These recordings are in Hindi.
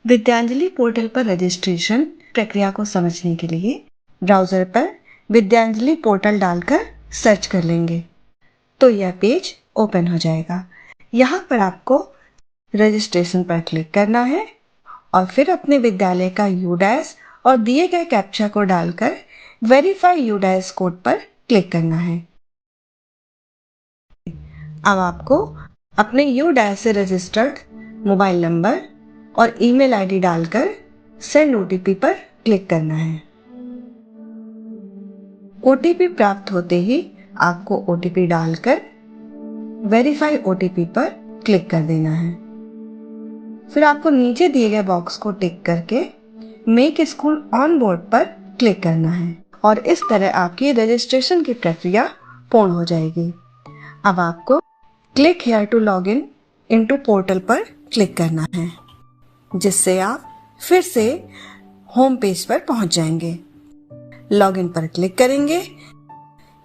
विद्यांजलि पोर्टल पर रजिस्ट्रेशन प्रक्रिया को समझने के लिए ब्राउज़र पर विद्यांजलि पोर्टल डालकर सर्च कर लेंगे तो यह पेज ओपन हो जाएगा। यहाँ पर आपको रजिस्ट्रेशन पर क्लिक करना है और फिर अपने विद्यालय का यूडैश और दिए गए कैप्चा को डालकर वेरीफाई यूडैश कोड पर क्लिक करना है। अब आपको अपने यूडैश से रजिस्टर्ड मोबाइल नंबर और ईमेल आईडी डालकर सेंड ओटीपी पर क्लिक करना है। ओटीपी प्राप्त होते ही आपको ओटीपी डालकर वेरीफाई ओटीपी पर क्लिक कर देना है। फिर आपको नीचे दिए गए बॉक्स को टिक करके मेक स्कूल ऑन बोर्ड पर क्लिक करना है और इस तरह आपकी रजिस्ट्रेशन की प्रक्रिया पूर्ण हो जाएगी। अब आपको click here to log in into portal पर क्लिक करना है, जिससे आप फिर से होम पेज पर पहुंच जाएंगे। लॉगिन पर क्लिक करेंगे।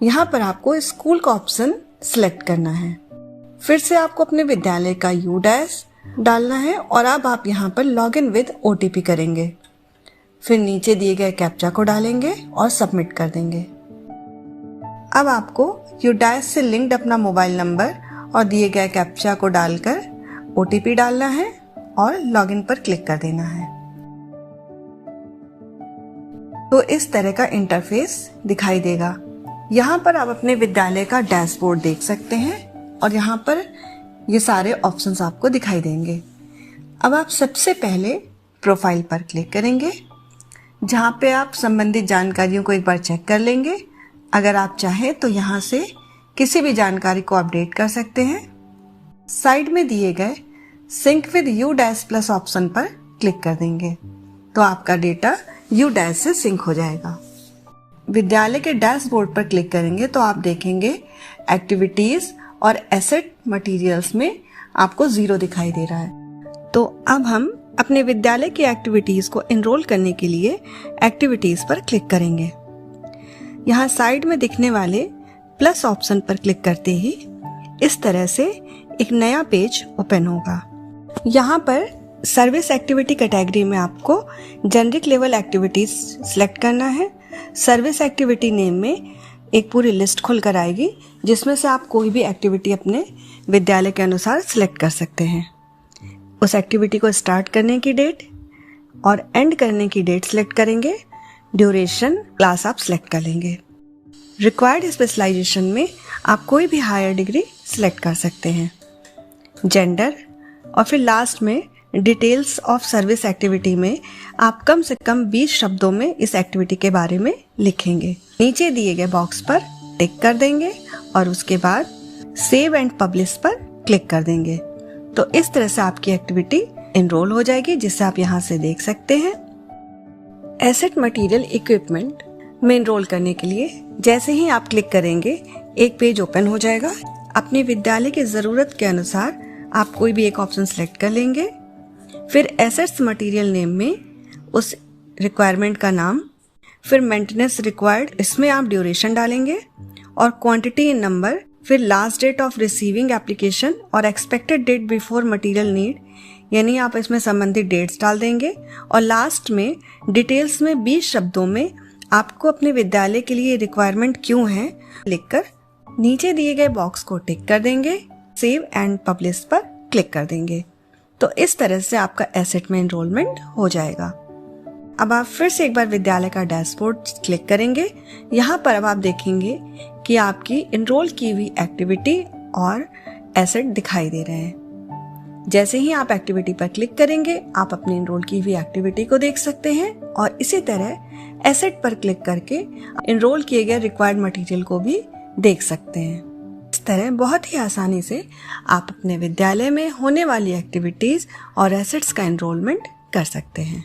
यहाँ पर आपको स्कूल का ऑप्शन सिलेक्ट करना है। फिर से आपको अपने विद्यालय का यूडैश डालना है और अब आप यहाँ पर लॉगिन विद ओटीपी करेंगे। फिर नीचे दिए गए कैप्चा को डालेंगे और सबमिट कर देंगे। अब आपको यूडैश से लिंक्ड अपना मोबाइल नंबर और दिए गए कैप्चा को डालकर ओटीपी डालना है और लॉगिन पर क्लिक कर देना है। तो इस तरह का इंटरफेस दिखाई देगा। यहाँ पर आप अपने विद्यालय का डैशबोर्ड देख सकते हैं और यहाँ पर ये सारे ऑप्शंस आपको दिखाई देंगे। अब आप सबसे पहले प्रोफाइल पर क्लिक करेंगे, जहाँ पे आप संबंधित जानकारियों को एक बार चेक कर लेंगे। अगर आप चाहें तो यहाँ से किसी भी जानकारी को अपडेट कर सकते हैं। साइड में दिए गए सिंक विद यूडैश प्लस ऑप्शन पर क्लिक कर देंगे तो आपका डेटा यूडैश से सिंक हो जाएगा। विद्यालय के डैशबोर्ड पर क्लिक करेंगे तो आप देखेंगे एक्टिविटीज और एसेट मटेरियल्स में आपको 0 दिखाई दे रहा है। तो अब हम अपने विद्यालय की एक्टिविटीज को एनरोल करने के लिए एक्टिविटीज पर क्लिक करेंगे। यहाँ साइड में दिखने वाले प्लस ऑप्शन पर क्लिक करते ही इस तरह से एक नया पेज ओपन होगा। यहाँ पर सर्विस एक्टिविटी कैटेगरी में आपको जेनरिक लेवल एक्टिविटीज सिलेक्ट करना है। सर्विस एक्टिविटी नेम में एक पूरी लिस्ट खुल कर आएगी, जिसमें से आप कोई भी एक्टिविटी अपने विद्यालय के अनुसार सिलेक्ट कर सकते हैं। उस एक्टिविटी को स्टार्ट करने की डेट और एंड करने की डेट सिलेक्ट करेंगे। ड्यूरेशन क्लास आप सिलेक्ट कर लेंगे। रिक्वायर्ड स्पेशलाइजेशन में आप कोई भी हायर डिग्री सिलेक्ट कर सकते हैं। जेंडर और फिर लास्ट में डिटेल्स ऑफ सर्विस एक्टिविटी में आप कम से कम 20 शब्दों में इस एक्टिविटी के बारे में लिखेंगे। नीचे दिए गए बॉक्स पर टिक कर देंगे और उसके बाद सेव एंड पब्लिश पर क्लिक कर देंगे। तो इस तरह से आपकी एक्टिविटी एनरोल हो जाएगी, जिसे आप यहाँ से देख सकते हैं। एसेट मटेरियल इक्विपमेंट में एनरोल करने के लिए जैसे ही आप क्लिक करेंगे एक पेज ओपन हो जाएगा। अपने विद्यालय की जरूरत के अनुसार आप कोई भी एक ऑप्शन सिलेक्ट कर लेंगे। फिर एसेट्स मटेरियल नेम में उस रिक्वायरमेंट का नाम, फिर मेंटेनेंस रिक्वायर्ड, इसमें आप ड्यूरेशन डालेंगे और क्वांटिटी इन नंबर, फिर last date of receiving application और expected date before material need, यानी आप इसमें संबंधित डेट्स डाल देंगे। और लास्ट में डिटेल्स में 20 शब्दों में आपको अपने विद्यालय के लिए रिक्वायरमेंट क्यों है लिखकर नीचे दिए गए बॉक्स को टिक कर देंगे। सेव एंड पब्लिश पर क्लिक कर देंगे। तो इस तरह से आपका एसेट में एनरोलमेंट हो जाएगा। अब आप फिर से एक बार विद्यालय का डैशबोर्ड क्लिक करेंगे। यहाँ पर अब आप देखेंगे कि आपकी एनरोल की हुई एक्टिविटी और एसेट दिखाई दे रहे हैं। जैसे ही आप एक्टिविटी पर क्लिक करेंगे आप अपनी एनरोल की हुई एक्टिविटी को देख सकते हैं और इसी तरह एसेट पर क्लिक करके एनरोल किए गए रिक्वायर्ड मटेरियल को भी देख सकते हैं। इस तरह बहुत ही आसानी से आप अपने विद्यालय में होने वाली एक्टिविटीज और एसेट्स का एनरोलमेंट कर सकते हैं।